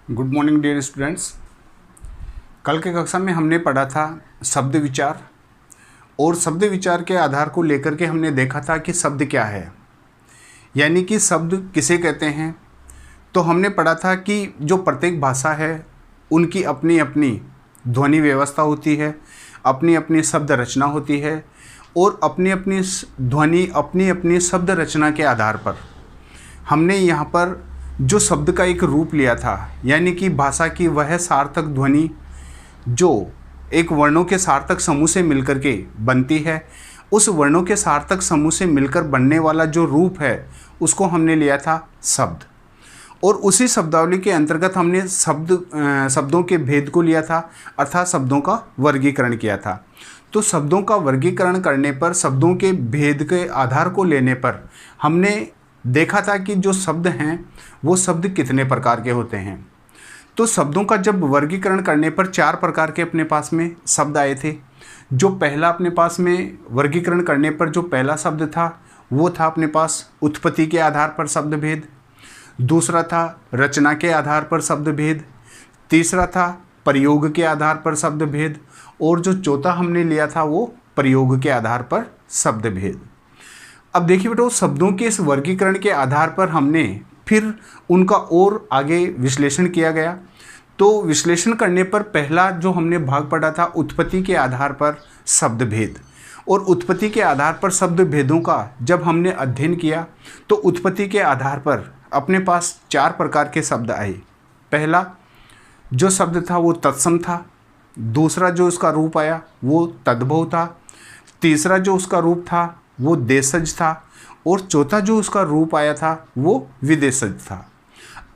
Good morning dear students. कल के कक्षा में हमने पढ़ा था शब्द विचार, और शब्द विचार के आधार को लेकर के हमने देखा था कि शब्द क्या है, यानी कि शब्द किसे कहते हैं। तो हमने पढ़ा था कि जो प्रत्येक भाषा है उनकी अपनी अपनी ध्वनि व्यवस्था होती है, अपनी अपनी शब्द रचना होती है, और अपनी अपनी ध्वनि अपनी अपनी शब्द रचना के आधार पर हमने यहाँ पर जो शब्द का एक रूप लिया था, यानी कि भाषा की वह सार्थक ध्वनि जो एक वर्णों के सार्थक समूह से मिलकर के बनती है, उस वर्णों के सार्थक समूह से मिलकर बनने वाला जो रूप है उसको हमने लिया था शब्द। और उसी शब्दावली के अंतर्गत हमने शब्दों के भेद को लिया था, अर्थात शब्दों का वर्गीकरण किया था। तो शब्दों का वर्गीकरण करने पर, शब्दों के भेद के आधार को लेने पर हमने देखा था कि जो शब्द हैं वो शब्द कितने प्रकार के होते हैं। तो शब्दों का जब वर्गीकरण करने पर 4 प्रकार के अपने पास में शब्द आए थे। जो पहला अपने पास में वर्गीकरण करने पर जो पहला शब्द था वो था अपने पास उत्पत्ति के आधार पर शब्द भेद, दूसरा था रचना के आधार पर शब्द भेद, तीसरा था प्रयोग के आधार पर शब्द भेद, और जो चौथा हमने लिया था वो प्रयोग के आधार पर शब्द भेद। अब देखिए बेटो, शब्दों के इस वर्गीकरण के आधार पर हमने फिर उनका और आगे विश्लेषण किया गया। तो विश्लेषण करने पर पहला जो हमने भाग पढ़ा था उत्पत्ति के आधार पर शब्द भेद, और उत्पत्ति के आधार पर शब्द भेदों का जब हमने अध्ययन किया तो उत्पत्ति के आधार पर अपने पास 4 प्रकार के शब्द आए। पहला जो शब्द था वो तत्सम था, दूसरा जो उसका रूप आया वो तद्भव था, तीसरा जो उसका रूप था वो देशज था, और चौथा जो उसका रूप आया था वो विदेशज था।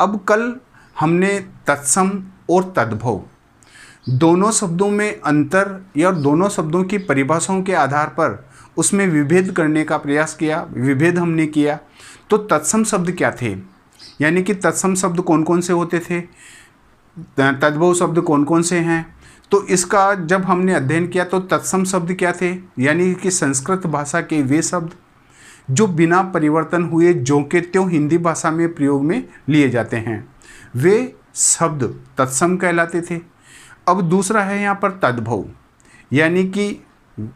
अब कल हमने तत्सम और तद्भव दोनों शब्दों में अंतर या दोनों शब्दों की परिभाषाओं के आधार पर उसमें विभेद करने का प्रयास किया, विभेद हमने किया। तो तत्सम शब्द क्या थे, यानी कि तत्सम शब्द कौन कौन से होते थे, तद्भव शब्द कौन कौन से हैं। तो इसका जब हमने अध्ययन किया तो तत्सम शब्द क्या थे, यानी कि संस्कृत भाषा के वे शब्द जो बिना परिवर्तन हुए ज्यों के त्यों हिंदी भाषा में प्रयोग में लिए जाते हैं, वे शब्द तत्सम कहलाते थे। अब दूसरा है यहाँ पर तद्भव, यानी कि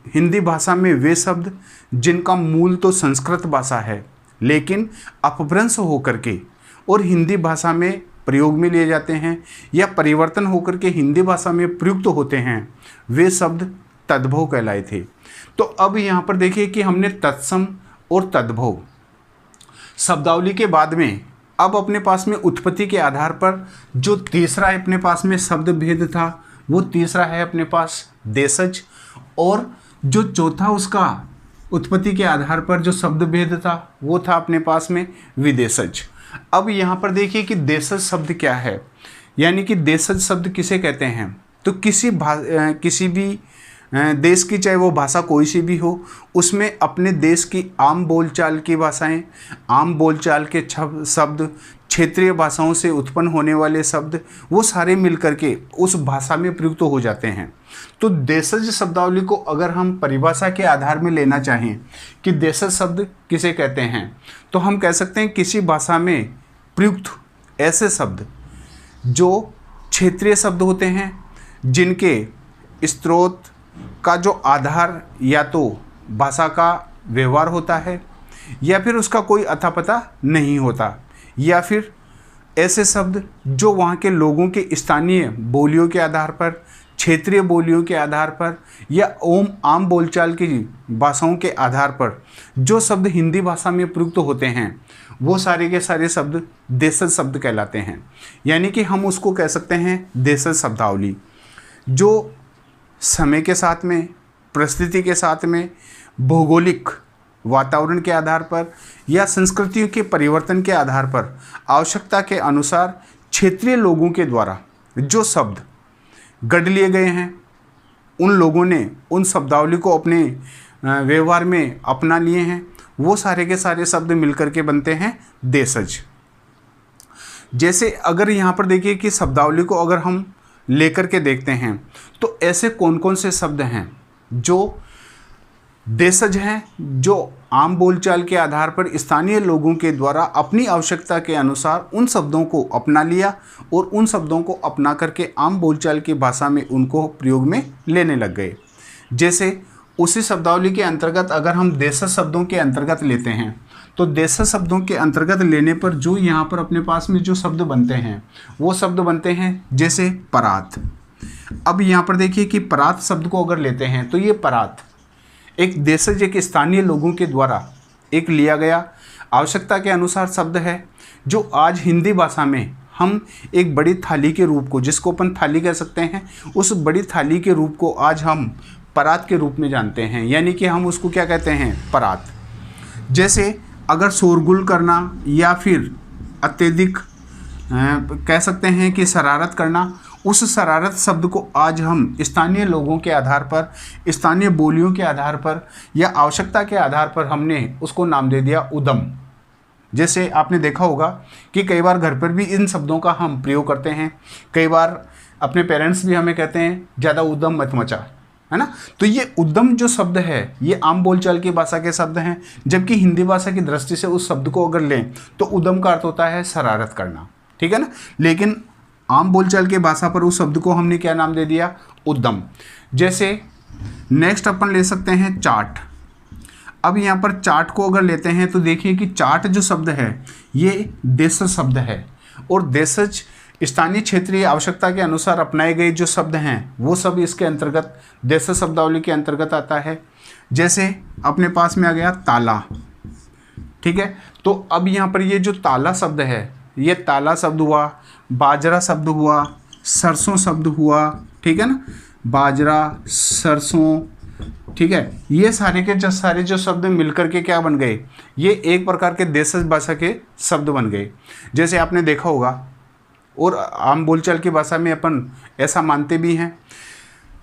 हिंदी भाषा में वे शब्द जिनका मूल तो संस्कृत भाषा है लेकिन अपभ्रंश होकर के और हिंदी भाषा में प्रयोग में लिए जाते हैं या परिवर्तन होकर के हिंदी भाषा में प्रयुक्त होते हैं, वे शब्द तद्भव कहलाए थे। तो अब यहाँ पर देखिए कि हमने तत्सम और तद्भव शब्दावली के बाद में अब अपने पास में उत्पत्ति के आधार पर जो तीसरा अपने पास में शब्द भेद था वो तीसरा है अपने पास देशज, और जो चौथा उसका उत्पत्ति के आधार पर जो शब्द भेद था वो था अपने पास में विदेशज। अब यहाँ पर देखिए कि देशज शब्द क्या है, यानी कि देशज शब्द किसे कहते हैं। तो किसी भी देश की, चाहे वो भाषा कोई सी भी हो, उसमें अपने देश की आम बोलचाल की भाषाएं, आम बोलचाल के शब्द, क्षेत्रीय भाषाओं से उत्पन्न होने वाले शब्द, वो सारे मिलकर के उस भाषा में प्रयुक्त हो जाते हैं। तो देशज शब्दावली को अगर हम परिभाषा के आधार में लेना चाहें कि देशज शब्द किसे कहते हैं, तो हम कह सकते हैं किसी भाषा में प्रयुक्त ऐसे शब्द जो क्षेत्रीय शब्द होते हैं, जिनके स्रोत का जो आधार या तो भाषा का व्यवहार होता है या फिर उसका कोई अता पता नहीं होता, या फिर ऐसे शब्द जो वहाँ के लोगों के स्थानीय बोलियों के आधार पर, क्षेत्रीय बोलियों के आधार पर या आम बोलचाल की भाषाओं के आधार पर जो शब्द हिंदी भाषा में प्रयुक्त होते हैं, वो सारे के सारे शब्द देशज शब्द कहलाते हैं। यानी कि हम उसको कह सकते हैं देशज शब्दावली, जो समय के साथ में, परिस्थिति के साथ में, भौगोलिक वातावरण के आधार पर या संस्कृतियों के परिवर्तन के आधार पर आवश्यकता के अनुसार क्षेत्रीय लोगों के द्वारा जो शब्द गढ़ लिए गए हैं, उन लोगों ने उन शब्दावली को अपने व्यवहार में अपना लिए हैं, वो सारे के सारे शब्द मिलकर के बनते हैं देशज। जैसे अगर यहाँ पर देखिए कि शब्दावली को अगर हम लेकर के देखते हैं तो ऐसे कौन कौन से शब्द हैं जो देशज हैं जो आम बोलचाल के आधार पर स्थानीय लोगों के द्वारा अपनी आवश्यकता के अनुसार उन शब्दों को अपना लिया और उन शब्दों को अपना करके आम बोलचाल की भाषा में उनको प्रयोग में लेने लग गए। जैसे उसी शब्दावली के अंतर्गत अगर हम देशज शब्दों के अंतर्गत लेते हैं तो देशज शब्दों के अंतर्गत लेने पर जो यहाँ पर अपने पास में जो शब्द बनते हैं वो शब्द बनते हैं जैसे परात। अब यहाँ पर देखिए कि परात शब्द को अगर लेते हैं तो ये परात एक देशज एक स्थानीय लोगों के द्वारा एक लिया गया आवश्यकता के अनुसार शब्द है, जो आज हिंदी भाषा में हम एक बड़ी थाली के रूप को, जिसको अपन थाली कह सकते हैं, उस बड़ी थाली के रूप को आज हम परात के रूप में जानते हैं, यानी कि हम उसको क्या कहते हैं, परात। जैसे अगर शोरगुल करना या फिर अत्यधिक कह सकते हैं कि शरारत करना, उस शरारत शब्द को आज हम स्थानीय लोगों के आधार पर, स्थानीय बोलियों के आधार पर या आवश्यकता के आधार पर हमने उसको नाम दे दिया उद्दम। जैसे आपने देखा होगा कि कई बार घर पर भी इन शब्दों का हम प्रयोग करते हैं, कई बार अपने पेरेंट्स भी हमें कहते हैं ज़्यादा उद्दम मत मचा, है ना। तो ये उद्दम जो शब्द है ये आम बोलचाल की भाषा के शब्द हैं, जबकि हिंदी भाषा की दृष्टि से उस शब्द को अगर लें तो उद्दम का अर्थ होता है शरारत करना, ठीक है ना। लेकिन आम बोलचाल के भाषा पर उस शब्द को हमने क्या नाम दे दिया, उद्दम। जैसे नेक्स्ट अपन ले सकते हैं चाट। अब यहाँ पर चाट को अगर लेते हैं तो देखिए कि चाट जो शब्द है ये देशज शब्द है, और देशज स्थानीय क्षेत्रीय आवश्यकता के अनुसार अपनाए गए जो शब्द हैं वो सब इसके अंतर्गत देशज शब्दावली के अंतर्गत आता है। जैसे अपने पास में आ गया ताला, ठीक है। तो अब यहाँ पर ये जो ताला शब्द है, ये ताला शब्द हुआ, बाजरा शब्द हुआ, सरसों शब्द हुआ, ठीक है ना, बाजरा, सरसों, ठीक है। ये सारे के सारे जो शब्द मिलकर के क्या बन गए, ये एक प्रकार के देशज भाषा के शब्द बन गए। जैसे आपने देखा होगा और आम बोलचाल की भाषा में अपन ऐसा मानते भी हैं।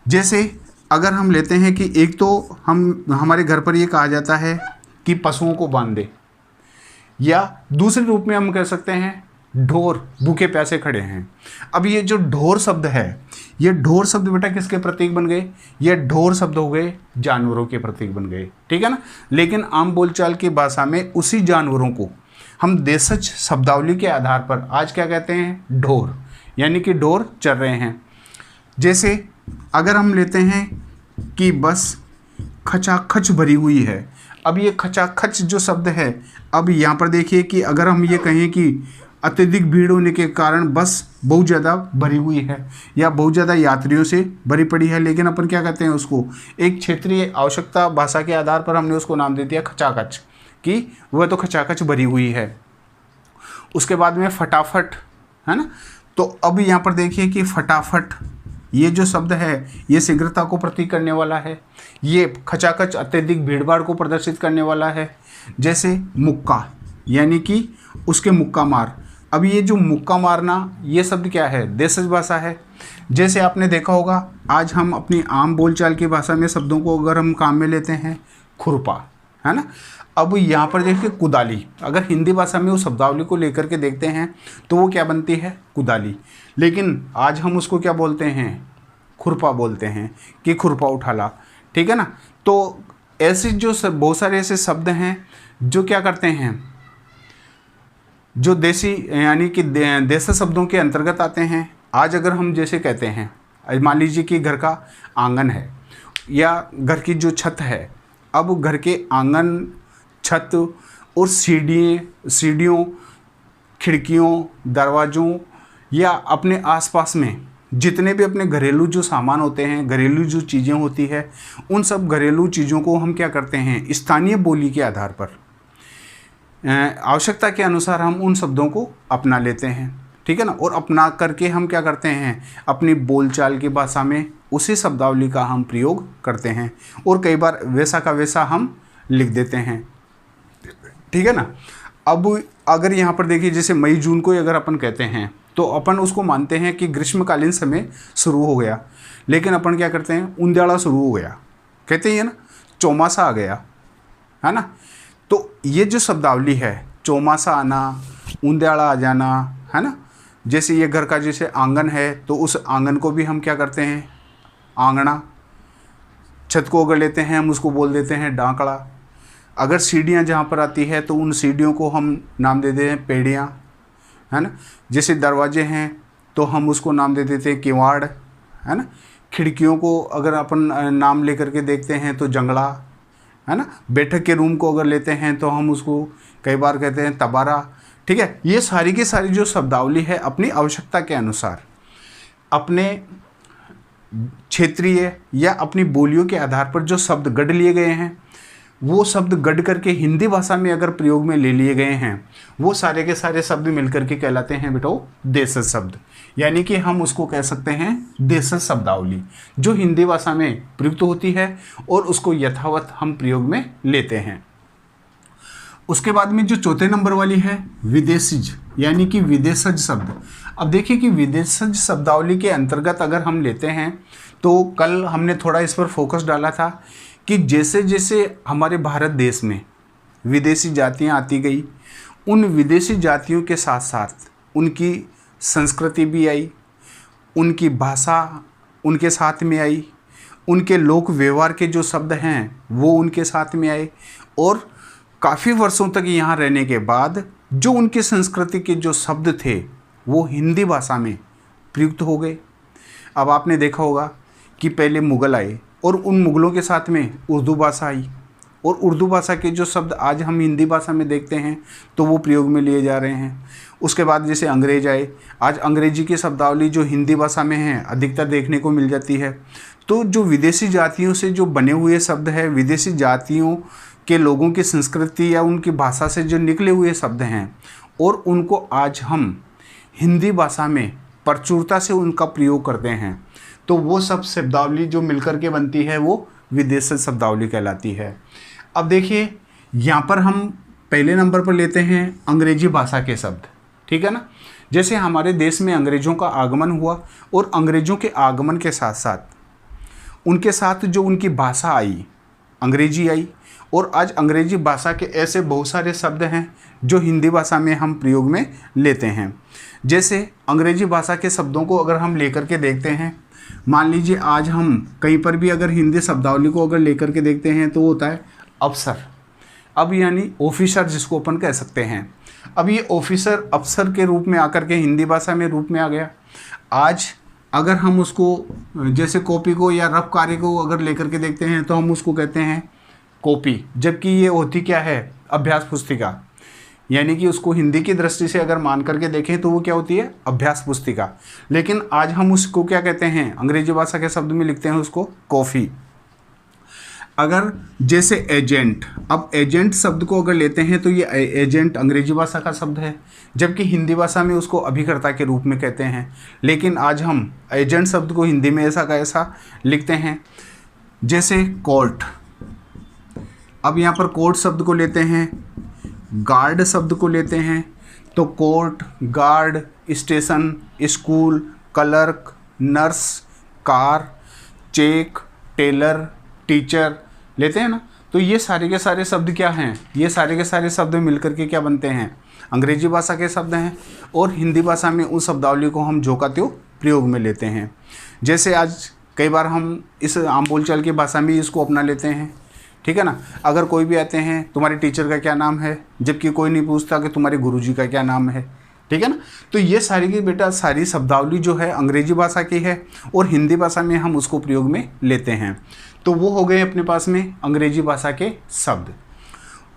जैसे अगर हम लेते हैं कि एक तो हमारे घर पर ये कहा जाता है कि पशुओं को बांध दे, या दूसरे रूप में हम कह सकते हैं ढोर भूखे प्यासे खड़े हैं। अब ये जो ढोर शब्द है, ये ढोर शब्द बेटा किसके प्रतीक बन गए, ये ढोर शब्द हो गए जानवरों के प्रतीक बन गए, ठीक है ना। लेकिन आम बोलचाल की भाषा में उसी जानवरों को हम देशज शब्दावली के आधार पर आज क्या कहते हैं, ढोर, यानी कि ढोर चर रहे हैं। जैसे अगर हम लेते हैं कि बस खचाखच भरी हुई है। अब ये खचाखच जो शब्द है, अब यहाँ पर देखिए कि अगर हम ये कहें कि अत्यधिक भीड़ होने के कारण बस बहुत ज़्यादा भरी हुई है या बहुत ज़्यादा यात्रियों से भरी पड़ी है, लेकिन अपन क्या कहते हैं उसको, एक क्षेत्रीय आवश्यकता भाषा के आधार पर हमने उसको नाम दे दिया खचाखच, कि वह तो खचाखच भरी हुई है। उसके बाद में फटाफट, है ना। तो अब यहाँ पर देखिए कि फटाफट ये जो शब्द है ये शीघ्रता को प्रतीक करने वाला है, ये खचाखच अत्यधिक भीड़भाड़ को प्रदर्शित करने वाला है। जैसे मुक्का, यानी कि उसके मुक्का मार। अब ये जो मुक्का मारना ये शब्द क्या है, देशज भाषा है। जैसे आपने देखा होगा आज हम अपनी आम बोलचाल की भाषा में शब्दों को अगर हम काम में लेते हैं, खुरपा, है ना। अब यहाँ पर देखिए कुदाली, अगर हिंदी भाषा में उस शब्दावली को लेकर के देखते हैं तो वो क्या बनती है, कुदाली। लेकिन आज हम उसको क्या बोलते हैं, खुरपा बोलते हैं कि खुरपा उठा ला, ठीक है ना। तो ऐसे जो बहुत सारे ऐसे शब्द हैं जो क्या करते हैं, जो देसी यानी कि देशज शब्दों के अंतर्गत आते हैं। आज अगर हम जैसे कहते हैं, मान लीजिए कि घर का आंगन है या घर की जो छत है, अब घर के आंगन, छत और सीढ़ियों, खिड़कियों, दरवाज़ों या अपने आसपास में जितने भी अपने घरेलू जो सामान होते हैं, घरेलू जो चीज़ें होती है, उन सब घरेलू चीज़ों को हम क्या करते हैं, स्थानीय बोली के आधार पर आवश्यकता के अनुसार हम उन शब्दों को अपना लेते हैं, ठीक है ना। और अपना करके हम क्या करते हैं, अपनी बोलचाल की भाषा में उसी शब्दावली का हम प्रयोग करते हैं, और कई बार वैसा का वैसा हम लिख देते हैं, ठीक है ना। अब अगर यहाँ पर देखिए जैसे मई जून को अगर अपन कहते हैं तो अपन उसको मानते हैं कि ग्रीष्मकालीन समय शुरू हो गया, लेकिन अपन क्या करते हैं, उंध्याड़ा शुरू हो गया कहते हैं ना, चौमासा आ गया, है ना। तो ये जो शब्दावली है, चौमासा आना, उंध्याड़ा आ जाना, है ना। जैसे ये घर का जैसे आंगन है तो उस आंगन को भी हम क्या करते हैं, आंगना। छत को अगर लेते हैं हम उसको बोल देते हैं डांकड़ा। अगर सीढ़ियाँ जहाँ पर आती है तो उन सीढ़ियों को हम नाम दे देते हैं पेड़ियाँ, है ना। जैसे दरवाजे हैं तो हम उसको नाम दे देते हैं किवाड़, है ना। खिड़कियों को अगर अपन नाम लेकर के देखते हैं तो जंगला, है ना। बैठक के रूम को अगर लेते हैं तो हम उसको कई बार कहते हैं तबारा, ठीक है। ये सारी की सारी जो शब्दावली है अपनी आवश्यकता के अनुसार अपने क्षेत्रीय या अपनी बोलियों के आधार पर जो शब्द गढ़ लिए गए हैं, वो शब्द गढ़ करके हिंदी भाषा में अगर प्रयोग में ले लिए गए हैं, वो सारे के सारे शब्द मिलकर के कहलाते हैं बेटो देशज शब्द। यानी कि हम उसको कह सकते हैं देशज शब्दावली, जो हिंदी भाषा में प्रयुक्त होती है और उसको यथावत हम प्रयोग में लेते हैं। उसके बाद में जो चौथे नंबर वाली है विदेशीज, यानी कि विदेशज शब्द। अब देखिए कि विदेशज शब्दावली के अंतर्गत अगर हम लेते हैं तो कल हमने थोड़ा इस पर फोकस डाला था कि जैसे जैसे हमारे भारत देश में विदेशी जातियां आती गई, उन विदेशी जातियों के साथ साथ उनकी संस्कृति भी आई, उनकी भाषा उनके साथ में आई, उनके लोक व्यवहार के जो शब्द हैं वो उनके साथ में आए, और काफ़ी वर्षों तक यहाँ रहने के बाद जो उनकी संस्कृति के जो शब्द थे वो हिंदी भाषा में प्रयुक्त हो गए। अब आपने देखा होगा कि पहले मुग़ल आए और उन मुग़लों के साथ में उर्दू भाषा आई, और उर्दू भाषा के जो शब्द आज हम हिंदी भाषा में देखते हैं तो वो प्रयोग में लिए जा रहे हैं। उसके बाद जैसे अंग्रेज आए, आज अंग्रेजी की शब्दावली जो हिंदी भाषा में है अधिकतर देखने को मिल जाती है। तो जो विदेशी जातियों से जो बने हुए शब्द है, विदेशी जातियों के लोगों की संस्कृति या उनकी भाषा से जो निकले हुए शब्द हैं, और उनको आज हम हिंदी भाषा में प्रचुरता से उनका प्रयोग करते हैं, तो वो सब शब्दावली जो मिलकर के बनती है वो विदेशी शब्दावली कहलाती है। अब देखिए यहाँ पर हम पहले नंबर पर लेते हैं अंग्रेजी भाषा के शब्द, ठीक है ना। जैसे हमारे देश में अंग्रेज़ों का आगमन हुआ और अंग्रेज़ों के आगमन के साथ साथ उनके साथ जो उनकी भाषा आई, अंग्रेजी आई, और आज अंग्रेजी भाषा के ऐसे बहुत सारे शब्द हैं जो हिंदी भाषा में हम प्रयोग में लेते हैं। जैसे अंग्रेजी भाषा के शब्दों को अगर हम लेकर के देखते हैं, मान लीजिए आज हम कहीं पर भी अगर हिंदी शब्दावली को अगर लेकर के देखते हैं तो होता है अफसर। अब यानी ऑफिसर जिसको अपन कह सकते हैं, अब ये ऑफिसर अफसर के रूप में आकर के हिंदी भाषा में रूप में आ गया। आज अगर हम उसको जैसे कॉपी को या रफ कार्य को अगर लेकर के देखते हैं तो हम उसको कहते हैं कॉपी, जबकि ये होती क्या है अभ्यास पुस्तिका। यानी कि उसको हिंदी की दृष्टि से अगर मान करके देखें तो वो क्या होती है अभ्यास पुस्तिका। लेकिन आज हम उसको क्या कहते हैं, अंग्रेजी भाषा के शब्द में लिखते हैं उसको कॉफ़ी। अगर जैसे एजेंट, अब एजेंट शब्द को अगर लेते हैं तो ये एजेंट अंग्रेजी भाषा का शब्द है, जबकि हिंदी भाषा में उसको अभिकर्ता के रूप में कहते हैं। लेकिन आज हम एजेंट शब्द को हिंदी में ऐसा का ऐसा लिखते हैं। जैसे कोर्ट, अब यहाँ पर कोर्ट शब्द को लेते हैं, गार्ड शब्द को लेते हैं, तो court, guard, station, school, clerk, nurse, car, cheque, tailor, teacher लेते हैं ना। तो ये सारे के सारे शब्द क्या हैं, ये सारे के सारे शब्द मिलकर के क्या बनते हैं, अंग्रेजी भाषा के शब्द हैं, और हिंदी भाषा में उस शब्दावली को हम जो का त्यों प्रयोग में लेते हैं। जैसे आज कई बार हम इस आम बोलचाल की भाषा में इसको अपना लेते हैं, ठीक है ना। अगर कोई भी आते हैं तुम्हारे टीचर का क्या नाम है, जबकि कोई नहीं पूछता कि तुम्हारे गुरुजी का क्या नाम है, ठीक है ना। तो ये सारी की बेटा सारी शब्दावली जो है अंग्रेजी भाषा की है और हिंदी भाषा में हम उसको प्रयोग में लेते हैं। तो वो हो गए अपने पास में अंग्रेजी भाषा के शब्द।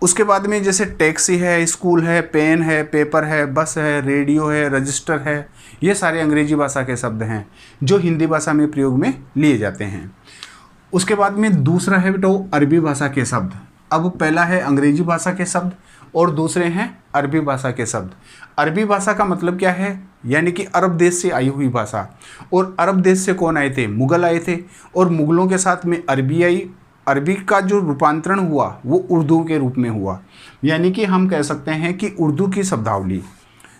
उसके बाद में जैसे टैक्सी है, स्कूल है, पेन है, पेपर है, बस है, रेडियो है, रजिस्टर है, ये सारे अंग्रेजी भाषा के शब्द हैं जो हिंदी भाषा में प्रयोग में लिए जाते हैं। उसके बाद में दूसरा है बेटा अरबी भाषा के शब्द। अब पहला है अंग्रेजी भाषा के शब्द और दूसरे हैं अरबी भाषा के शब्द। अरबी भाषा का मतलब क्या है, यानी कि अरब देश से आई हुई भाषा। और अरब देश से कौन आए थे, मुग़ल आए थे, और मुग़लों के साथ में अरबी आई। अरबी का जो रूपांतरण हुआ वो उर्दू के रूप में हुआ। यानी कि हम कह सकते हैं कि उर्दू की शब्दावली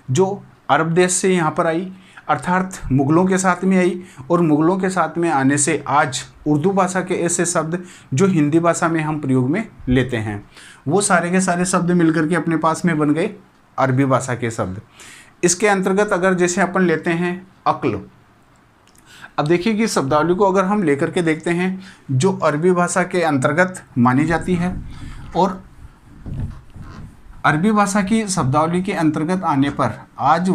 जो अरब देश से यहाँ पर आई, अर्थात मुग़लों के साथ में आई, और मुग़लों के साथ में आने से आज उर्दू भाषा के ऐसे शब्द जो हिंदी भाषा में हम प्रयोग में लेते हैं, वो सारे के सारे शब्द मिलकर के अपने पास में बन गए अरबी भाषा के शब्द। इसके अंतर्गत अगर जैसे अपन लेते हैं अक्ल। अब देखिए कि शब्दावली को अगर हम लेकर के देखते हैं जो अरबी भाषा के अंतर्गत मानी जाती है, और अरबी भाषा की शब्दावली के अंतर्गत आने पर आज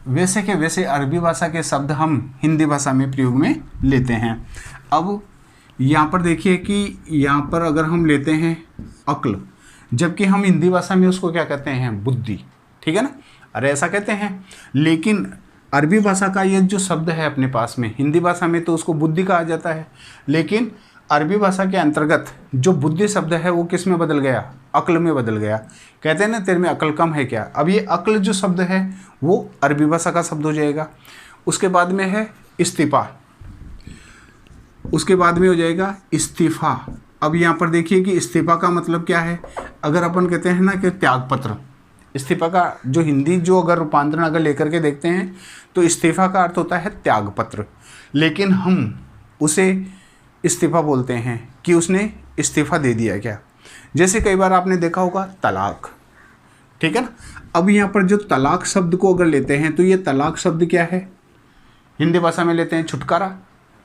वैसे के वैसे अरबी भाषा के शब्द हम हिंदी भाषा में प्रयोग में लेते हैं। अब यहाँ पर देखिए कि यहाँ पर अगर हम लेते हैं अक्ल, जबकि हम हिंदी भाषा में उसको क्या कहते हैं, बुद्धि, ठीक है ना, अरे ऐसा कहते हैं। लेकिन अरबी भाषा का ये जो शब्द है अपने पास में, हिंदी भाषा में तो उसको बुद्धि कहा जाता है, लेकिन अरबी भाषा के अंतर्गत जो बुद्धि शब्द है वो किस में बदल गया, अक्ल में बदल गया। कहते हैं ना तेरे में अक्ल कम है क्या। अब ये अक्ल जो शब्द है वो अरबी भाषा का शब्द हो जाएगा। उसके बाद में है इस्तीफा, उसके बाद में हो जाएगा इस्तीफा। अब यहाँ पर देखिए कि इस्तीफा का मतलब क्या है। अगर अपन कहते हैं ना कि त्यागपत्र, इस्तीफा का जो हिंदी जो अगर रूपांतरण अगर लेकर के देखते हैं तो इस्तीफा का अर्थ होता है त्यागपत्र, लेकिन हम उसे इस्तीफा बोलते हैं कि उसने इस्तीफा दे दिया क्या। जैसे कई बार आपने देखा होगा तलाक, ठीक है ना। अब यहाँ पर जो तलाक शब्द को अगर लेते हैं तो ये तलाक शब्द क्या है, हिंदी भाषा में लेते हैं छुटकारा,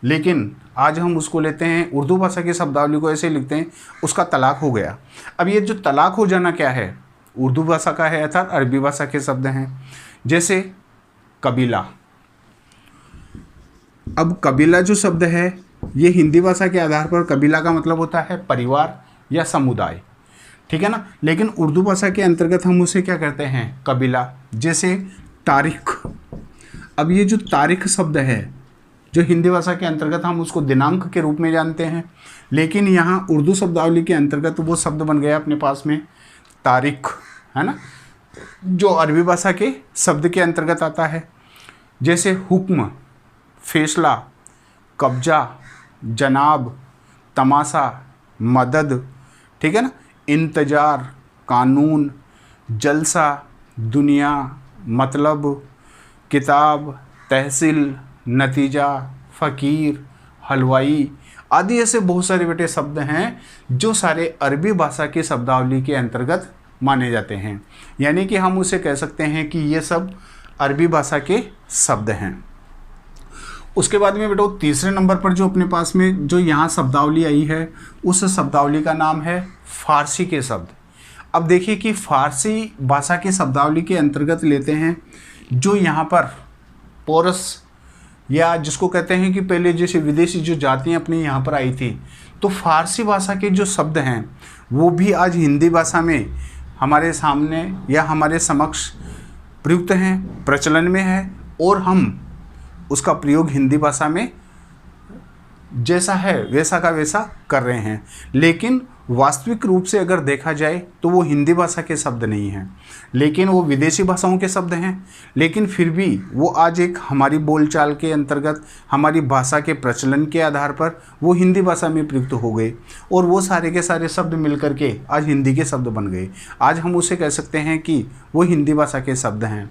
लेकिन आज हम उसको लेते हैं उर्दू भाषा की शब्दावली को ऐसे लिखते हैं उसका तलाक हो गया। अब ये जो तलाक हो जाना क्या है, उर्दू भाषा का है अर्थात अरबी भाषा के शब्द हैं। जैसे कबीला, अब कबीला जो शब्द है ये हिंदी भाषा के आधार पर कबीला का मतलब होता है परिवार या समुदाय, ठीक है ना, लेकिन उर्दू भाषा के अंतर्गत हम उसे क्या करते हैं, कबीला। जैसे तारीख, अब ये जो तारीख शब्द है जो हिंदी भाषा के अंतर्गत हम उसको दिनांक के रूप में जानते हैं, लेकिन यहाँ उर्दू शब्दावली के अंतर्गत वो शब्द बन गया अपने पास में तारीख, है ना, जो अरबी भाषा के शब्द के अंतर्गत आता है। जैसे हुक्म, फैसला, कब्जा, जनाब, तमाशा, मदद, ठीक है ना, इंतजार, कानून, जलसा, दुनिया, मतलब, किताब, तहसील, नतीजा, फ़कीर, हलवाई आदि ऐसे बहुत सारे बेटे शब्द हैं जो सारे अरबी भाषा की शब्दावली के अंतर्गत माने जाते हैं। यानी कि हम उसे कह सकते हैं कि ये सब अरबी भाषा के शब्द हैं। उसके बाद में बेटा तीसरे नंबर पर जो अपने पास में जो यहाँ शब्दावली आई है उस शब्दावली का नाम है फ़ारसी के शब्द। अब देखिए कि फ़ारसी भाषा की शब्दावली के अंतर्गत लेते हैं जो यहाँ पर पोरस या जिसको कहते हैं कि पहले जैसे विदेशी जो जातियाँ अपने यहाँ पर आई थी, तो फ़ारसी भाषा के जो शब्द हैं वो भी आज हिंदी भाषा में हमारे सामने या हमारे समक्ष प्रयुक्त हैं, प्रचलन में है, और हम उसका प्रयोग हिंदी भाषा में जैसा है वैसा का वैसा कर रहे हैं। लेकिन वास्तविक रूप से अगर देखा जाए तो वो हिंदी भाषा के शब्द नहीं हैं, लेकिन वो विदेशी भाषाओं के शब्द हैं। लेकिन फिर भी वो आज एक हमारी बोलचाल के अंतर्गत हमारी भाषा के प्रचलन के आधार पर वो हिंदी भाषा में प्रयुक्त हो गए, और वो सारे के सारे शब्द मिलकर के आज हिंदी के शब्द बन गए। आज हम उसे कह सकते हैं कि वो हिंदी भाषा के शब्द हैं।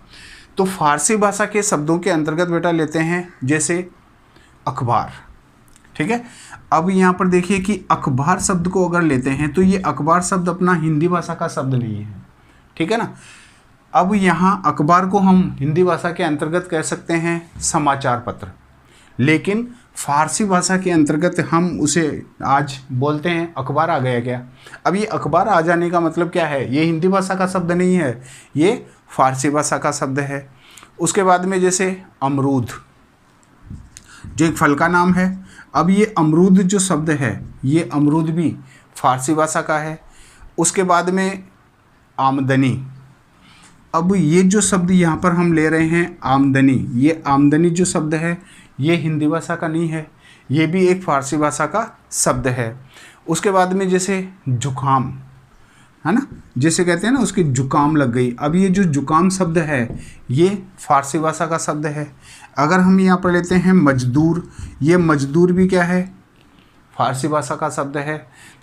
तो फ़ारसी भाषा के शब्दों के अंतर्गत बेटा लेते हैं जैसे अखबार, ठीक है। अब यहाँ पर देखिए कि अखबार शब्द को अगर लेते हैं तो ये अखबार शब्द अपना हिंदी भाषा का शब्द नहीं है, ठीक है ना। अब यहाँ अखबार को हम हिंदी भाषा के अंतर्गत कह सकते हैं समाचार पत्र, लेकिन फ़ारसी भाषा के अंतर्गत हम उसे आज बोलते हैं अखबार आ गया क्या। अब ये अखबार आ जाने का मतलब क्या है, ये हिंदी भाषा का शब्द नहीं है, ये फ़ारसी भाषा का शब्द है। उसके बाद में जैसे अमरूद, जो एक फल का नाम है। अब ये अमरूद जो शब्द है ये अमरूद भी फ़ारसी भाषा का है। उसके बाद में आमदनी, अब ये जो शब्द यहाँ पर हम ले रहे हैं आमदनी, ये आमदनी जो शब्द है ये हिंदी भाषा का नहीं है, ये भी एक फ़ारसी भाषा का शब्द है। उसके बाद में जैसे जुकाम, है ना, जैसे कहते हैं ना उसकी जुकाम लग गई। अब ये जो जुकाम शब्द है ये फ़ारसी भाषा का शब्द है। अगर हम यहाँ पर लेते हैं मजदूर, ये मजदूर भी क्या है, फ़ारसी भाषा का शब्द है।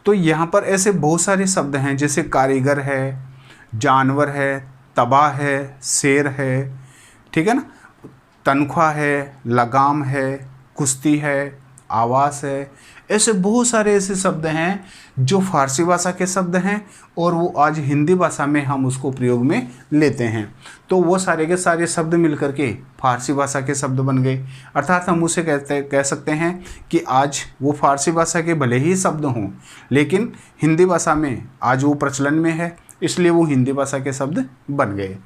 तो यहाँ पर ऐसे बहुत सारे शब्द हैं जैसे कारीगर है, जानवर है, तबाह है, शेर है, ठीक है ना, तनख्वाह है, लगाम है, कुश्ती है, आवास है, ऐसे बहुत सारे ऐसे शब्द हैं जो फारसी भाषा के शब्द हैं और वो आज हिंदी भाषा में हम उसको प्रयोग में लेते हैं। तो वो सारे के सारे शब्द मिल करके फारसी भाषा के शब्द बन गए। अर्थात हम उसे कह सकते हैं कि आज वो फारसी भाषा के भले ही शब्द हों, लेकिन हिंदी भाषा में आज वो प्रचलन में है, इसलिए वो हिंदी भाषा के शब्द बन गए।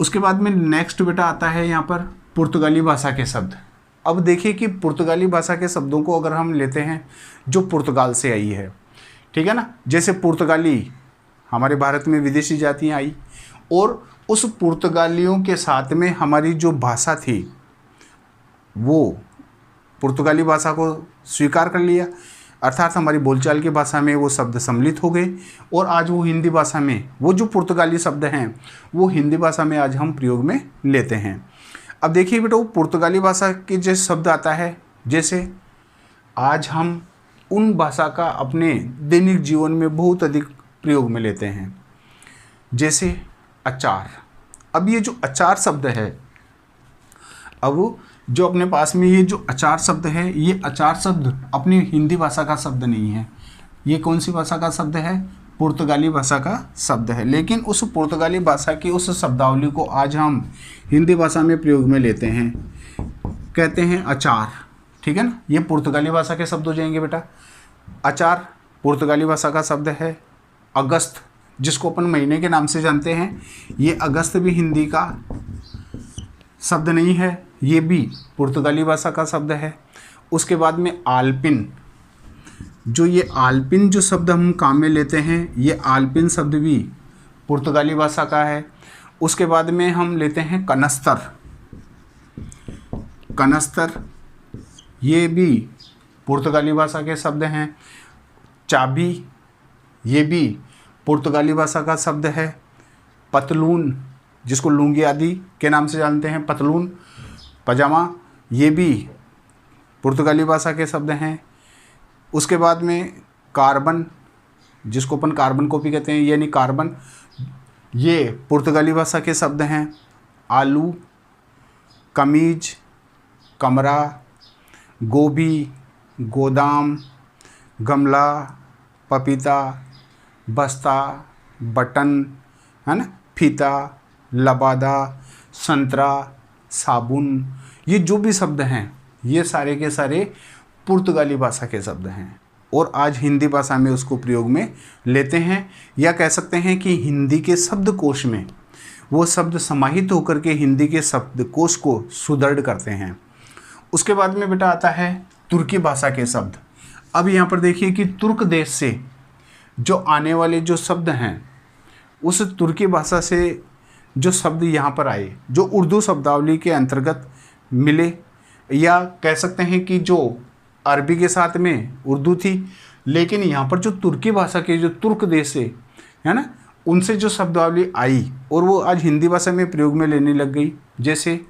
उसके बाद में नेक्स्ट बेटा आता है यहाँ पर पुर्तगाली भाषा के शब्द। अब देखिए कि पुर्तगाली भाषा के शब्दों को अगर हम लेते हैं जो पुर्तगाल से आई है, ठीक है ना, जैसे पुर्तगाली हमारे भारत में विदेशी जातियाँ आई और उस पुर्तगालियों के साथ में हमारी जो भाषा थी वो पुर्तगाली भाषा को स्वीकार कर लिया, अर्थात हमारी बोलचाल की भाषा में वो शब्द सम्मिलित हो गए और आज वो हिंदी भाषा में वो जो पुर्तगाली शब्द हैं वो हिंदी भाषा में आज हम प्रयोग में लेते हैं। अब देखिए बेटा, वो पुर्तगाली भाषा के जो शब्द आता है, जैसे आज हम उन भाषा का अपने दैनिक जीवन में बहुत अधिक प्रयोग में लेते हैं, जैसे अचार। अब ये जो अचार शब्द है, अब जो अपने पास में ये जो अचार शब्द है, ये अचार शब्द अपनी हिंदी भाषा का शब्द नहीं है। ये कौन सी भाषा का शब्द है? पुर्तगाली भाषा का शब्द है। लेकिन उस पुर्तगाली भाषा की उस शब्दावली को आज हम हिंदी भाषा में प्रयोग में लेते हैं, कहते हैं अचार, ठीक है ना। ये पुर्तगाली भाषा के शब्द हो जाएंगे बेटा। अचार पुर्तगाली भाषा का शब्द है। अगस्त, जिसको अपन महीने के नाम से जानते हैं, ये अगस्त भी हिंदी का शब्द नहीं है, ये भी पुर्तगाली भाषा का शब्द है। उसके बाद में आल्पिन, जो ये आल्पिन जो शब्द हम काम में लेते हैं, ये आल्पिन शब्द भी पुर्तगाली भाषा का है। उसके बाद में हम लेते हैं कनस्तर। कनस्तर ये भी पुर्तगाली भाषा के शब्द हैं। चाबी ये भी पुर्तगाली भाषा का शब्द है। पतलून, जिसको लुंगी आदि के नाम से जानते हैं, पतलून पजामा, ये भी पुर्तगाली भाषा के शब्द हैं। उसके बाद में कार्बन, जिसको अपन कार्बन कॉपी कहते हैं, यानी कार्बन, ये पुर्तगाली भाषा के शब्द हैं। आलू, कमीज, कमरा, गोभी, गोदाम, गमला, पपीता, बस्ता, बटन, है ना, फीता, लबादा, संतरा, साबुन, ये जो भी शब्द हैं ये सारे के सारे पुर्तगाली भाषा के शब्द हैं और आज हिंदी भाषा में उसको प्रयोग में लेते हैं, या कह सकते हैं कि हिंदी के शब्दकोश में वो शब्द समाहित होकर के हिंदी के शब्दकोश को सुदृढ़ करते हैं। उसके बाद में बेटा आता है तुर्की भाषा के शब्द। अब यहाँ पर देखिए कि तुर्क देश से जो आने वाले जो शब्द हैं, उस तुर्की भाषा से जो शब्द यहाँ पर आए, जो उर्दू शब्दावली के अंतर्गत मिले, या कह सकते हैं कि जो अरबी के साथ में उर्दू थी, लेकिन यहाँ पर जो तुर्की भाषा के जो तुर्क देश से है ना, उनसे जो शब्दावली आई और वो आज हिंदी भाषा में प्रयोग में लेने लग गई, जैसे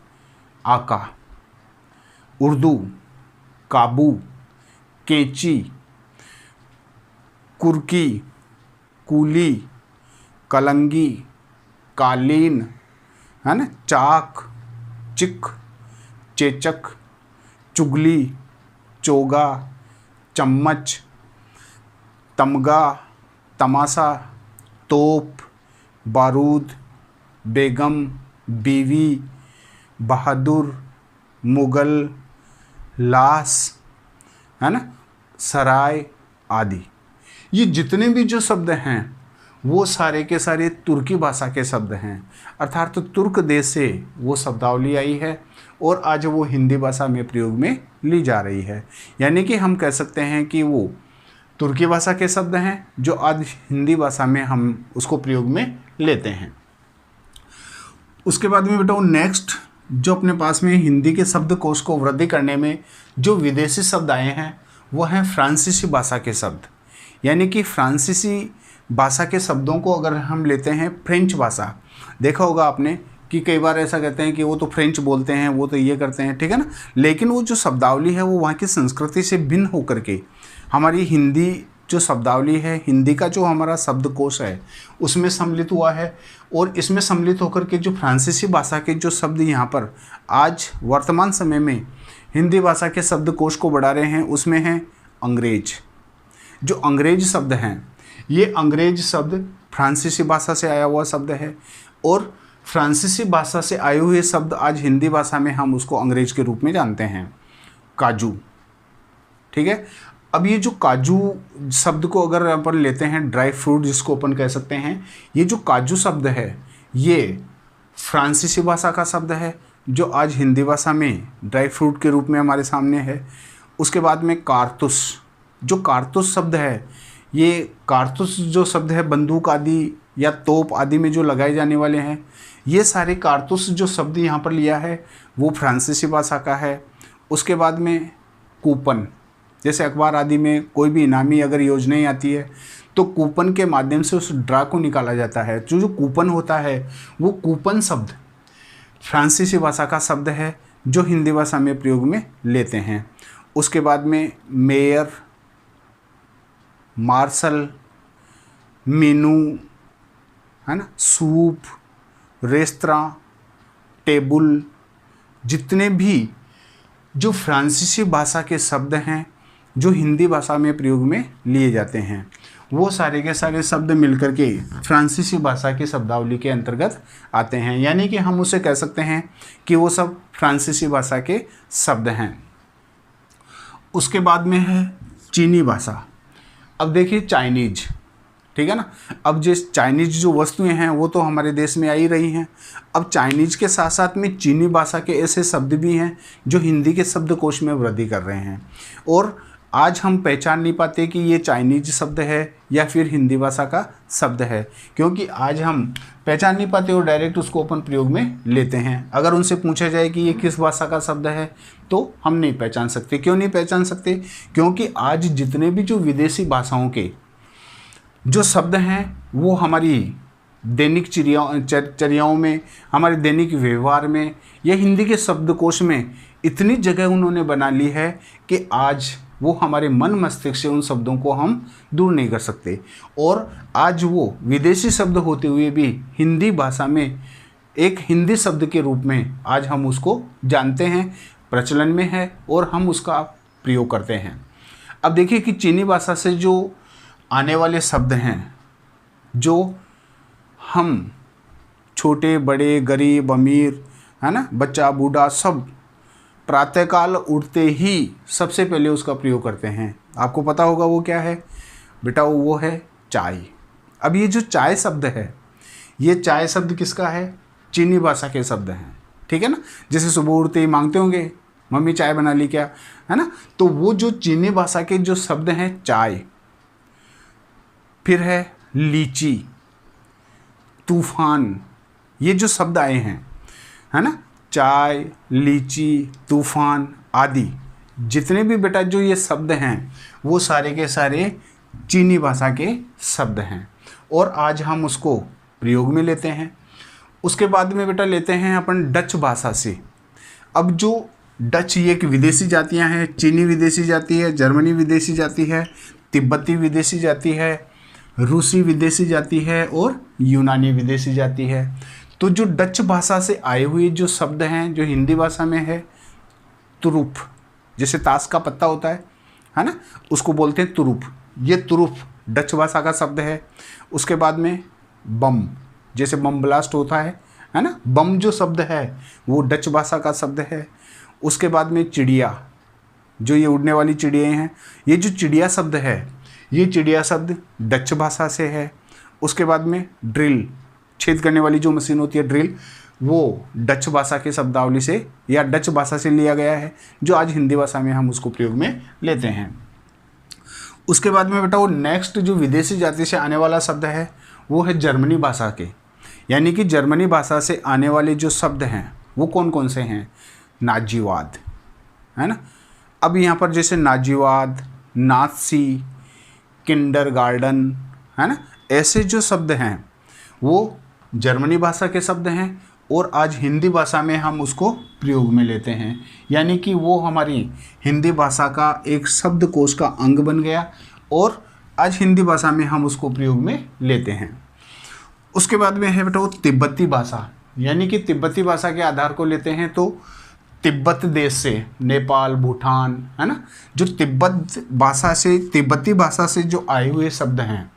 आका, उर्दू, काबू, कैंची, कुर्की, कूली, कलंगी, कालीन, है ना, चाक, चिक, चेचक, चुगली, चोगा, चम्मच, तमगा, तमाशा, तोप, बारूद, बेगम, बीवी, बहादुर, मुगल, लाश, है ना, सराय आदि। ये जितने भी जो शब्द हैं वो सारे के सारे तुर्की भाषा के शब्द हैं, अर्थात तो तुर्क देश से वो शब्दावली आई है और आज वो हिंदी भाषा में प्रयोग में ली जा रही है। यानी कि हम कह सकते हैं कि वो तुर्की भाषा के शब्द हैं जो आज हिंदी भाषा में हम उसको प्रयोग में लेते हैं। उसके बाद में बेटा नेक्स्ट जो अपने पास में हिंदी के शब्दकोश को वृद्धि करने में जो विदेशी शब्द आए हैं वो हैं फ्रांसीसी भाषा के शब्द। यानी कि फ्रांसीसी भाषा के शब्दों को अगर हम लेते हैं, फ्रेंच भाषा, देखा होगा आपने कि कई बार ऐसा कहते हैं कि वो तो फ्रेंच बोलते हैं, वो तो ये करते हैं, ठीक है ना, लेकिन वो जो शब्दावली है वो वहाँ की संस्कृति से भिन्न होकर के हमारी हिंदी जो शब्दावली है, हिंदी का जो हमारा शब्दकोश है उसमें सम्मिलित हुआ है। और इसमें सम्मिलित होकर के जो फ्रांसीसी भाषा के जो शब्द यहाँ पर आज वर्तमान समय में हिंदी भाषा के शब्दकोश को बढ़ा रहे हैं, उसमें हैं अंग्रेज। जो अंग्रेज शब्द हैं, ये अंग्रेज शब्द फ्रांसीसी भाषा से आया हुआ शब्द है, और फ्रांसीसी भाषा से आए हुए शब्द आज हिंदी भाषा में हम उसको अंग्रेज के रूप में जानते हैं, काजू। ठीक है। अब ये जो काजू शब्द को अगर अपन लेते हैं, ड्राई फ्रूट जिसको अपन कह सकते हैं, ये जो काजू शब्द है ये फ्रांसीसी भाषा का शब्द है जो आज हिंदी भाषा में ड्राई फ्रूट के रूप में हमारे सामने है। उसके बाद में कारतूस, जो कारतूस शब्द है, ये कारतूस जो शब्द है बंदूक आदि या तोप आदि में जो लगाए जाने वाले हैं, ये सारे कारतूस जो शब्द यहाँ पर लिया है वो फ्रांसीसी भाषा का है। उसके बाद में कूपन, जैसे अखबार आदि में कोई भी इनामी अगर योजनाएं आती है तो कूपन के माध्यम से उस ड्रा को निकाला जाता है। जो कूपन होता है वो कूपन शब्द फ्रांसीसी भाषा का शब्द है जो हिंदी भाषा में प्रयोग में लेते हैं। उसके बाद में मेयर, मार्शल, मेनू, है ना, सूप, रेस्तरां, टेबल, जितने भी जो फ्रांसीसी भाषा के शब्द हैं जो हिंदी भाषा में प्रयोग में लिए जाते हैं, वो सारे के सारे शब्द मिलकर के फ्रांसीसी भाषा की शब्दावली के अंतर्गत आते हैं। यानी कि हम उसे कह सकते हैं कि वो सब फ्रांसीसी भाषा के शब्द हैं। उसके बाद में है चीनी भाषा। अब देखिए चाइनीज, ठीक है ना। अब जिस चाइनीज जो वस्तुएं हैं वो तो हमारे देश में आ ही रही हैं। अब चाइनीज के साथ साथ में चीनी भाषा के ऐसे शब्द भी हैं जो हिंदी के शब्दकोश में वृद्धि कर रहे हैं, और आज हम पहचान नहीं पाते कि ये चाइनीज शब्द है या फिर हिंदी भाषा का शब्द है, क्योंकि आज हम पहचान नहीं पाते और डायरेक्ट उसको अपन प्रयोग में लेते हैं। अगर उनसे पूछा जाए कि ये किस भाषा का शब्द है तो हम नहीं पहचान सकते। क्यों नहीं पहचान सकते? क्योंकि आज जितने भी जो विदेशी भाषाओं के जो शब्द हैं वो हमारी दैनिक चर्याओं में, हमारे दैनिक व्यवहार में, या हिंदी के शब्दकोश में इतनी जगह उन्होंने बना ली है कि आज वो हमारे मन मस्तिष्क से उन शब्दों को हम दूर नहीं कर सकते। और आज वो विदेशी शब्द होते हुए भी हिंदी भाषा में एक हिंदी शब्द के रूप में आज हम उसको जानते हैं, प्रचलन में है और हम उसका प्रयोग करते हैं। अब देखिए कि चीनी भाषा से जो आने वाले शब्द हैं, जो हम छोटे बड़े, गरीब अमीर, है ना, बच्चा बूढ़ा, सब प्रातःकाल उठते ही सबसे पहले उसका प्रयोग करते हैं। आपको पता होगा वो क्या है बेटा? वो है चाय। अब ये जो चाय शब्द है, ये चाय शब्द किसका है? चीनी भाषा के शब्द हैं, ठीक है ना। जैसे सुबह उठते ही मांगते होंगे मम्मी चाय बना ली क्या, है ना। तो वो जो चीनी भाषा के जो शब्द हैं चाय, फिर है लीची, तूफान, ये जो शब्द आए हैं, है ना, चाय, लीची, तूफान आदि जितने भी बेटा जो ये शब्द हैं वो सारे के सारे चीनी भाषा के शब्द हैं और आज हम उसको प्रयोग में लेते हैं। उसके बाद में बेटा लेते हैं अपन डच भाषा से। अब जो डच ये एक विदेशी जातियां हैं, चीनी विदेशी जाति है, जर्मनी विदेशी जाति है, तिब्बती विदेशी जाति है, रूसी विदेशी जाति है और यूनानी विदेशी जाति है। तो जो डच भाषा से आए हुए जो शब्द हैं जो हिंदी भाषा में है, तुरुप, जैसे ताश का पत्ता होता है ना, उसको बोलते हैं तुरुप। ये तुरुप डच भाषा का शब्द है। उसके बाद में बम, जैसे बम ब्लास्ट होता है ना, बम जो शब्द है वो डच भाषा का शब्द है। उसके बाद में चिड़िया, जो ये उड़ने वाली चिड़िया हैं, ये जो चिड़िया शब्द है ये चिड़िया शब्द डच भाषा से है। उसके बाद में ड्रिल, छेद करने वाली जो मशीन होती है ड्रिल, वो डच भाषा के शब्दावली से या डच भाषा से लिया गया है, जो आज हिंदी भाषा में हम उसको प्रयोग में लेते हैं। उसके बाद में बेटा वो नेक्स्ट जो विदेशी जाति से आने वाला शब्द है वो है जर्मनी भाषा के। यानी कि जर्मनी भाषा से आने वाले जो शब्द हैं वो कौन कौन से हैं? नाजीवाद, है ना। अब यहाँ पर जैसे नाजीवाद, नाज़ी, किंडरगार्टन, है ना, ऐसे जो शब्द हैं वो जर्मनी भाषा के शब्द हैं और आज हिंदी भाषा में हम उसको प्रयोग में लेते हैं। यानी कि वो हमारी हिंदी भाषा का एक शब्दकोश का अंग बन गया और आज हिंदी भाषा में हम उसको प्रयोग में लेते हैं। उसके बाद में है बेटा वो तिब्बती भाषा। यानी कि तिब्बती भाषा के आधार को लेते हैं तो तिब्बत देश से, नेपाल, भूटान, है ना, जो तिब्बती भाषा से जो आए हुए शब्द हैं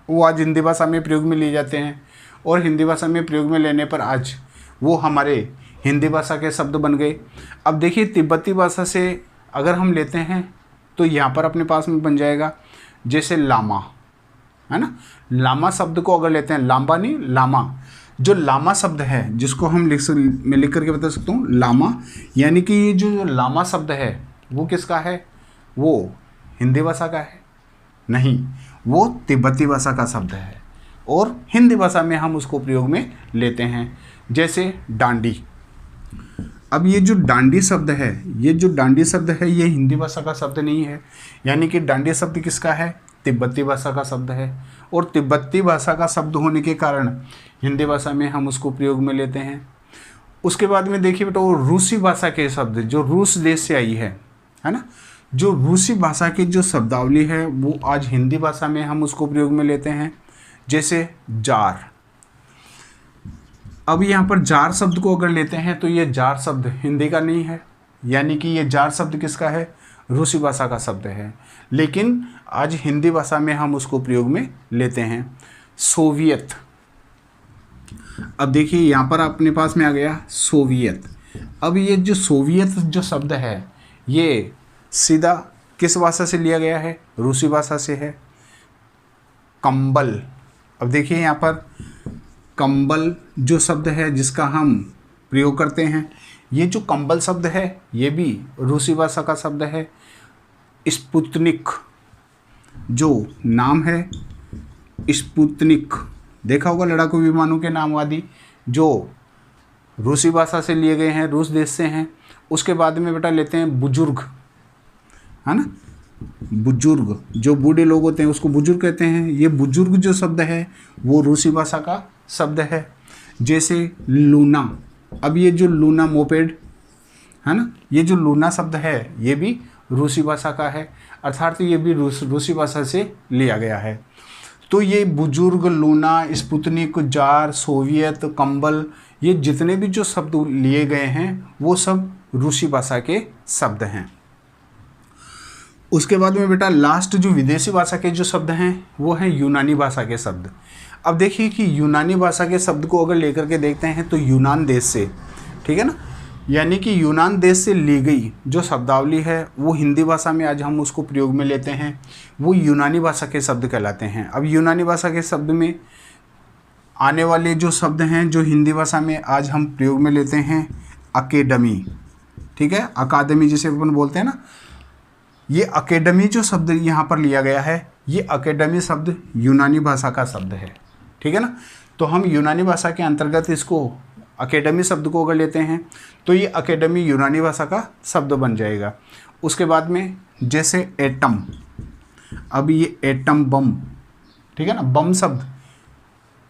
वो आज हिंदी भाषा में प्रयोग में लिए जाते हैं, और हिंदी भाषा में प्रयोग में लेने पर आज वो हमारे हिंदी भाषा के शब्द बन गए। अब देखिए, तिब्बती भाषा से अगर हम लेते हैं तो यहाँ पर अपने पास में बन जाएगा जैसे लामा, है ना। लामा शब्द को अगर लेते हैं, लांबा नहीं, लामा, जो लामा शब्द है जिसको हम मैं लिख करके बता सकता हूँ लामा, यानी कि ये जो लामा शब्द है वो किसका है? वो हिंदी भाषा का है? नहीं, वो तिब्बती भाषा का शब्द है, और हिंदी भाषा में हम उसको प्रयोग में लेते हैं। जैसे डांडी। अब ये जो डांडी शब्द है, ये हिंदी भाषा का शब्द नहीं है, यानी कि डांडी शब्द किसका है? तिब्बती भाषा का शब्द है, और तिब्बती भाषा का शब्द होने के कारण हिंदी भाषा में हम उसको प्रयोग में लेते हैं। उसके बाद में देखिए बेटा, वो रूसी भाषा के शब्द जो रूस देश से आई है ना, जो रूसी भाषा की जो शब्दावली है वो आज हिंदी भाषा में हम उसको प्रयोग में लेते हैं। जैसे जार। अब यहाँ पर जार शब्द को अगर लेते हैं तो ये जार शब्द हिंदी का नहीं है, यानी कि ये जार शब्द किसका है? रूसी भाषा का शब्द है, लेकिन आज हिंदी भाषा में हम उसको प्रयोग में लेते हैं। सोवियत। अब देखिए, यहाँ पर अपने पास में आ गया सोवियत। अब ये जो सोवियत जो शब्द है ये सीधा किस भाषा से लिया गया है? रूसी भाषा से है। कंबल। अब देखिए, यहाँ पर कंबल जो शब्द है जिसका हम प्रयोग करते हैं, ये जो कंबल शब्द है ये भी रूसी भाषा का शब्द है। स्पुतनिक जो नाम है, स्पुतनिक, देखा होगा लड़ाकू विमानों के नाम आदि, जो रूसी भाषा से लिए गए हैं, रूस देश से हैं। उसके बाद में बेटा लेते हैं बुजुर्ग, है ना, बुजुर्ग, जो बूढ़े लोग होते हैं उसको बुजुर्ग कहते हैं। ये बुजुर्ग जो शब्द है वो रूसी भाषा का शब्द है। जैसे लूना। अब ये जो लूना मोपेड है ना, ये जो लूना शब्द है ये भी रूसी भाषा का है, अर्थात ये भी रूसी भाषा से लिया गया है। तो ये बुजुर्ग, लूना, स्पुतनिक, जार, सोवियत, कंबल, ये जितने भी जो शब्द लिए गए हैं वो सब रूसी भाषा के शब्द हैं। उसके बाद में बेटा लास्ट जो विदेशी भाषा के जो शब्द हैं वो हैं यूनानी भाषा के शब्द। अब देखिए कि यूनानी भाषा के शब्द को अगर लेकर के देखते हैं तो यूनान देश से, ठीक है ना, यानी कि यूनान देश से ली गई जो शब्दावली है वो हिंदी भाषा में आज हम उसको प्रयोग में लेते हैं, वो यूनानी भाषा के शब्द कहलाते हैं। अब यूनानी भाषा के शब्द में आने वाले जो शब्द हैं जो हिंदी भाषा में आज हम प्रयोग में लेते हैं, अकेडमी, ठीक है, अकादमी जिसे अपन बोलते हैं ना, ये अकेडमी जो शब्द यहाँ पर लिया गया है, ये अकेडमी शब्द यूनानी भाषा का शब्द है, ठीक है ना। तो हम यूनानी भाषा के अंतर्गत इसको अकेडमी शब्द को अगर लेते हैं तो ये अकेडमी यूनानी भाषा का शब्द बन जाएगा। उसके बाद में जैसे एटम। अब ये एटम बम, ठीक है ना, बम शब्द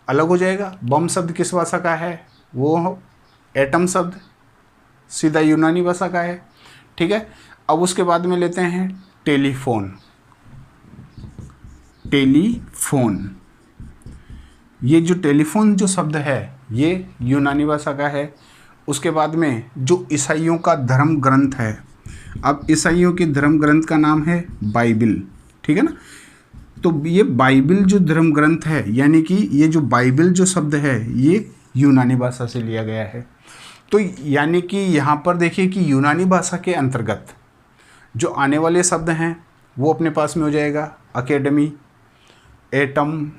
अलग हो जाएगा। बम शब्द किस भाषा का है? वो एटम शब्द सीधा यूनानी भाषा का है, ठीक है। अब उसके बाद में लेते हैं टेलीफोन। टेलीफोन, ये जो टेलीफोन जो शब्द है ये यूनानी भाषा का है। उसके बाद में जो ईसाइयों का धर्म ग्रंथ है, अब ईसाइयों के धर्म ग्रंथ का नाम है बाइबिल, ठीक है ना। तो ये बाइबिल जो धर्म ग्रंथ है, यानी कि ये जो बाइबिल जो शब्द है ये यूनानी भाषा से लिया गया है। तो यानी कि यहाँ पर देखिए कि यूनानी भाषा के अंतर्गत जो आने वाले शब्द हैं वो अपने पास में हो जाएगा अकेडमी, एटम,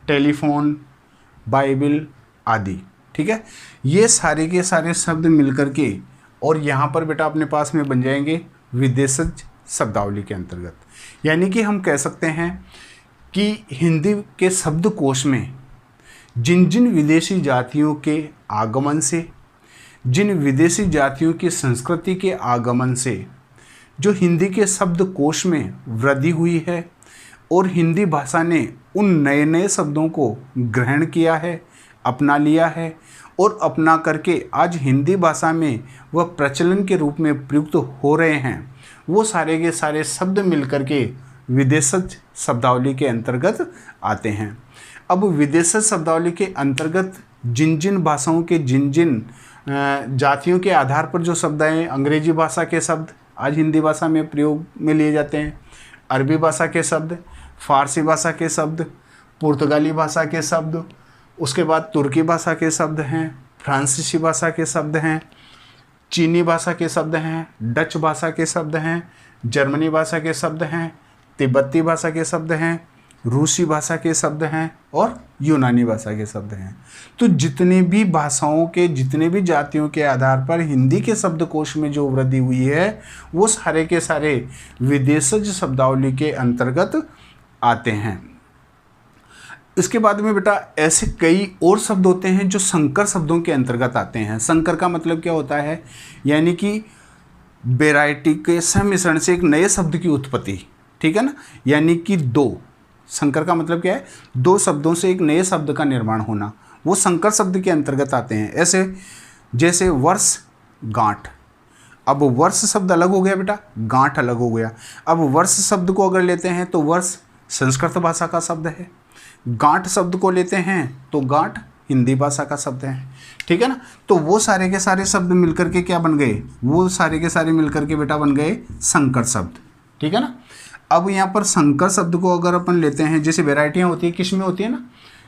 टेलीफोन, बाइबिल आदि, ठीक है। ये सारे के सारे शब्द मिलकर के और यहाँ पर बेटा अपने पास में बन जाएंगे विदेशज शब्दावली के अंतर्गत। यानी कि हम कह सकते हैं कि हिंदी के शब्दकोश में जिन जिन विदेशी जातियों के आगमन से, जिन विदेशी जातियों की संस्कृति के आगमन से जो हिंदी के शब्दकोश में वृद्धि हुई है और हिंदी भाषा ने उन नए नए शब्दों को ग्रहण किया है, अपना लिया है और अपना करके आज हिंदी भाषा में वह प्रचलन के रूप में प्रयुक्त हो रहे हैं, वो सारे के सारे शब्द मिलकर के विदेशज शब्दावली के अंतर्गत आते हैं। अब विदेशज शब्दावली के अंतर्गत जिन जिन भाषाओं के जिन जिन जातियों के आधार पर जो शब्द हैं, अंग्रेजी भाषा के शब्द आज हिंदी भाषा में प्रयोग में लिए जाते हैं, अरबी भाषा के शब्द, फारसी भाषा के शब्द, पुर्तगाली भाषा के शब्द, उसके बाद तुर्की भाषा के शब्द हैं, फ्रांसीसी भाषा के शब्द हैं, चीनी भाषा के शब्द हैं, डच भाषा के शब्द हैं, जर्मनी भाषा के शब्द हैं, तिब्बती भाषा के शब्द हैं, रूसी भाषा के शब्द हैं और यूनानी भाषा के शब्द हैं। तो जितने भी भाषाओं के, जितने भी जातियों के आधार पर हिंदी के शब्दकोश में जो वृद्धि हुई है वो सारे के सारे विदेशज शब्दावली के अंतर्गत आते हैं। इसके बाद में बेटा ऐसे कई और शब्द होते हैं जो संकर शब्दों के अंतर्गत आते हैं। संकर का मतलब क्या होता है, यानी कि वैरायटी के सम्मिश्रण से एक नए शब्द की उत्पत्ति, ठीक है ना, यानी कि दो, संकर का मतलब क्या है, दो शब्दों से एक नए शब्द का निर्माण होना, वो संकर शब्द के अंतर्गत आते हैं। ऐसे जैसे वर्ष, गांठ। अब वर्ष शब्द अलग हो गया बेटा, गांठ अलग हो गया। अब वर्ष शब्द को अगर लेते हैं तो वर्ष संस्कृत भाषा का शब्द है, गांठ शब्द को लेते हैं तो गांठ हिंदी भाषा का शब्द है, ठीक है ना। तो वो सारे के सारे शब्द मिलकर के क्या बन गए, वो सारे के सारे मिलकर के बेटा बन गए संकर शब्द, ठीक है ना। अब यहाँ पर संकर शब्द को अगर अपन लेते हैं, जैसे वैरायटियाँ होती है, किस में होती है ना,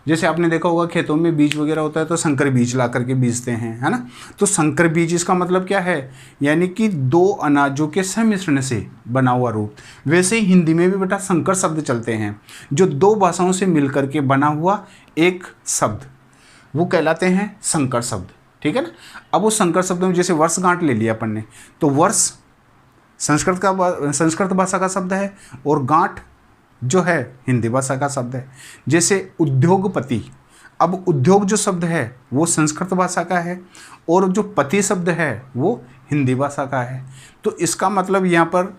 जैसे आपने देखा होगा खेतों में बीज वगैरह होता है तो संकर बीज ला करके बीजते हैं, है ना। तो संकर बीज इसका मतलब क्या है, यानी कि दो अनाजों के सम्मिश्रण से बना हुआ रूप। वैसे ही हिंदी में भी बेटा संकर शब्द चलते हैं, जो दो भाषाओं से मिलकर के बना हुआ एक शब्द, वो कहलाते हैं संकर शब्द, ठीक है ना। अब वो संकर शब्दों में जैसे वर्षगांठ ले लिया अपन ने, तो वर्ष संस्कृत भाषा का शब्द है और गांठ जो है हिंदी भाषा का शब्द है। जैसे उद्योगपति, अब उद्योग जो शब्द है वो संस्कृत भाषा का है और जो पति शब्द है वो हिंदी भाषा का है। तो इसका मतलब यहाँ पर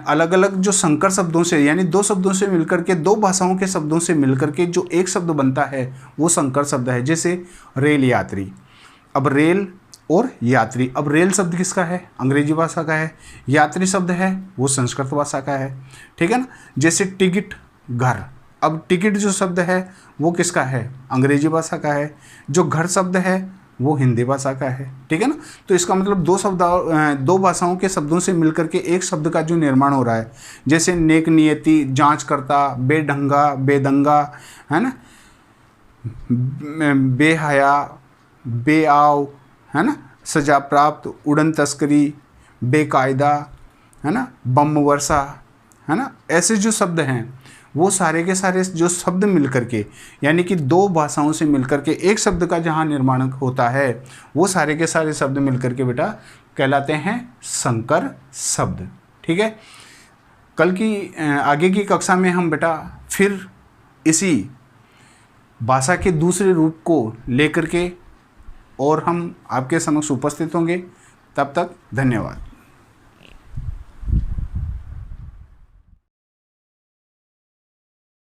अलग अलग जो संकर शब्दों से, यानी दो शब्दों से मिलकर के, दो भाषाओं के शब्दों से मिलकर के जो एक शब्द बनता है वो संकर शब्द है। जैसे रेल यात्री, अब रेल और यात्री, अब रेल शब्द किसका है, अंग्रेजी भाषा का है, यात्री शब्द है वो संस्कृत भाषा का है, ठीक है ना। जैसे टिकट, घर, अब टिकट जो शब्द है वो किसका है, अंग्रेजी भाषा का है, जो घर शब्द है वो हिंदी भाषा का है, ठीक है ना। तो इसका मतलब दो भाषाओं के शब्दों से मिलकर के एक शब्द का जो निर्माण हो रहा है। जैसे नेक नियति, जांच करता, बेढंगा, बेदंगा, है ना, बेहया, बेआव, है ना, सजा प्राप्त, उड़न तस्करी, बेकायदा, है ना, बम वर्षा, है ना, ऐसे जो शब्द हैं वो सारे के सारे जो शब्द मिलकर के, यानी कि दो भाषाओं से मिलकर के एक शब्द का जहाँ निर्माण होता है वो सारे के सारे शब्द मिलकर के बेटा कहलाते हैं संकर शब्द, ठीक है। कल की आगे की कक्षा में हम बेटा फिर इसी भाषा के दूसरे रूप को लेकर के और हम आपके समक्ष उपस्थित होंगे। तब तक धन्यवाद।